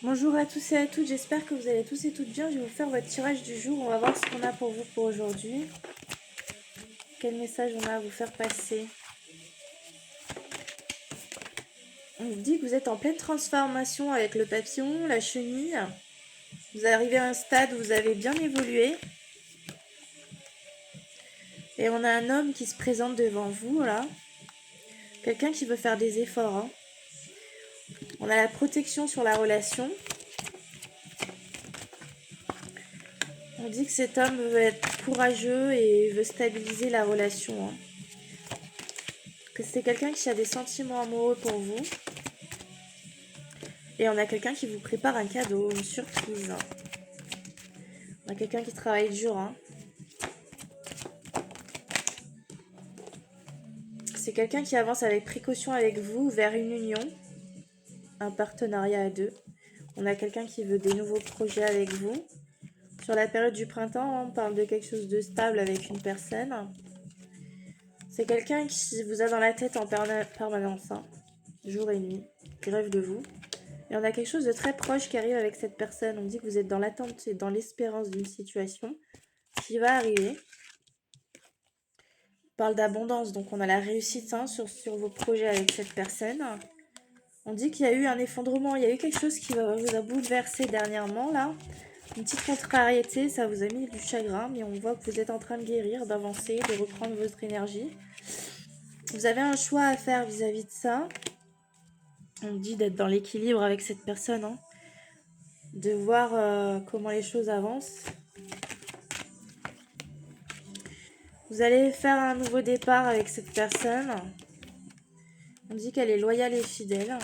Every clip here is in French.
Bonjour à tous et à toutes, j'espère que vous allez tous et toutes bien. Je vais vous faire votre tirage du jour. On va voir ce qu'on a pour vous pour aujourd'hui. Quel message on a à vous faire passer. On vous dit que vous êtes en pleine transformation avec le papillon, la chenille. Vous arrivez à un stade où vous avez bien évolué. Et on a un homme qui se présente devant vous, là. Quelqu'un qui veut faire des efforts. Hein. On a la protection sur la relation. On dit que cet homme veut être courageux et veut stabiliser la relation. Hein. Que c'est quelqu'un qui a des sentiments amoureux pour vous. Et on a quelqu'un qui vous prépare un cadeau, une surprise. On a quelqu'un qui travaille dur. Hein. C'est quelqu'un qui avance avec précaution avec vous vers une union, un partenariat à deux. On a quelqu'un qui veut des nouveaux projets avec vous. Sur la période du printemps, on parle de quelque chose de stable avec une personne. C'est quelqu'un qui vous a dans la tête en permanence, hein, jour et nuit, qui rêve de vous. Et on a quelque chose de très proche qui arrive avec cette personne. On dit que vous êtes dans l'attente et dans l'espérance d'une situation qui va arriver. On parle d'abondance, donc on a la réussite hein, sur vos projets avec cette personne. On dit qu'il y a eu un effondrement, il y a eu quelque chose qui vous a bouleversé dernièrement là. Une petite contrariété, ça vous a mis du chagrin, mais on voit que vous êtes en train de guérir, d'avancer, de reprendre votre énergie. Vous avez un choix à faire vis-à-vis de ça. On dit d'être dans l'équilibre avec cette personne, hein. De voir comment les choses avancent. Vous allez faire un nouveau départ avec cette personne. On dit qu'elle est loyale et fidèle.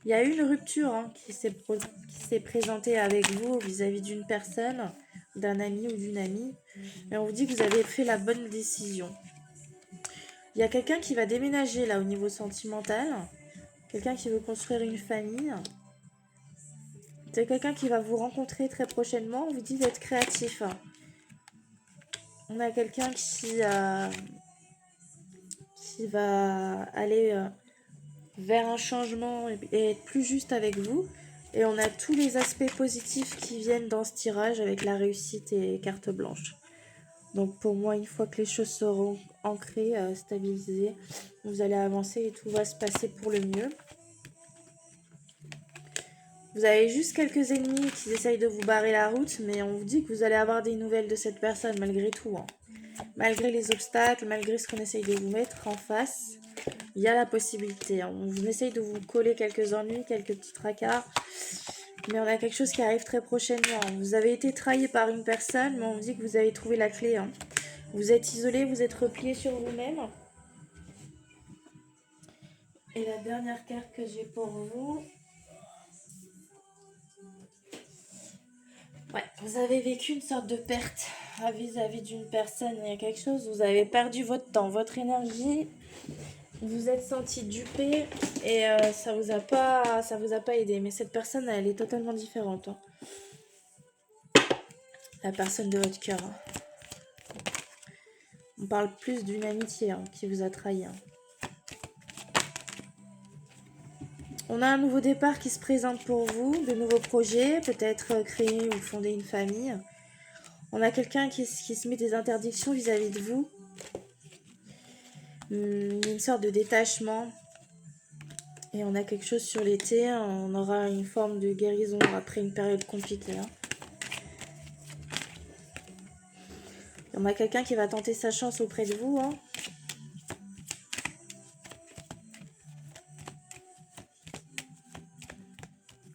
Il y a eu une rupture hein, qui s'est présentée avec vous vis-à-vis d'une personne, d'un ami ou d'une amie. Et on vous dit que vous avez fait la bonne décision. Il y a quelqu'un qui va déménager là au niveau sentimental. Quelqu'un qui veut construire une famille. C'est quelqu'un qui va vous rencontrer très prochainement. On vous dit d'être créatif. On a quelqu'un qui va aller vers un changement et être plus juste avec vous. Et on a tous les aspects positifs qui viennent dans ce tirage avec la réussite et carte blanche. Donc pour moi, une fois que les choses seront ancrées, stabilisées, vous allez avancer et tout va se passer pour le mieux. Vous avez juste quelques ennemis qui essayent de vous barrer la route, mais on vous dit que vous allez avoir des nouvelles de cette personne malgré tout. Hein. Malgré les obstacles, malgré ce qu'on essaye de vous mettre en face, il y a la possibilité. Hein. On essaye de vous coller quelques ennuis, quelques petits tracas, mais on a quelque chose qui arrive très prochainement. Vous avez été trahi par une personne, mais on vous dit que vous avez trouvé la clé. Hein. Vous êtes isolé, vous êtes replié sur vous-même. Et la dernière carte que j'ai pour vous... Ouais, vous avez vécu une sorte de perte vis-à-vis d'une personne. Il y a quelque chose, vous avez perdu votre temps, votre énergie. Vous vous êtes senti dupé et ça vous a pas aidé. Mais cette personne, elle est totalement différente. Hein. La personne de votre cœur. Hein. On parle plus d'une amitié hein, qui vous a trahi. Hein. On a un nouveau départ qui se présente pour vous, de nouveaux projets, peut-être créer ou fonder une famille. On a quelqu'un qui se met des interdictions vis-à-vis de vous. Une sorte de détachement. Et on a quelque chose sur l'été. On aura une forme de guérison après une période compliquée. Hein. On a quelqu'un qui va tenter sa chance auprès de vous. Hein.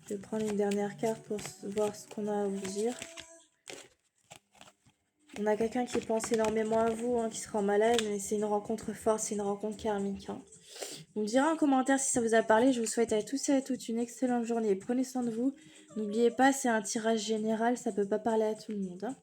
Je vais prendre une dernière carte pour voir ce qu'on a à vous dire. On a quelqu'un qui pense énormément à vous, hein, qui sera malade, mais c'est une rencontre forte, c'est une rencontre karmique. Hein. Vous me direz en commentaire si ça vous a parlé. Je vous souhaite à tous et à toutes une excellente journée. Prenez soin de vous. N'oubliez pas, c'est un tirage général, ça peut pas parler à tout le monde. Hein.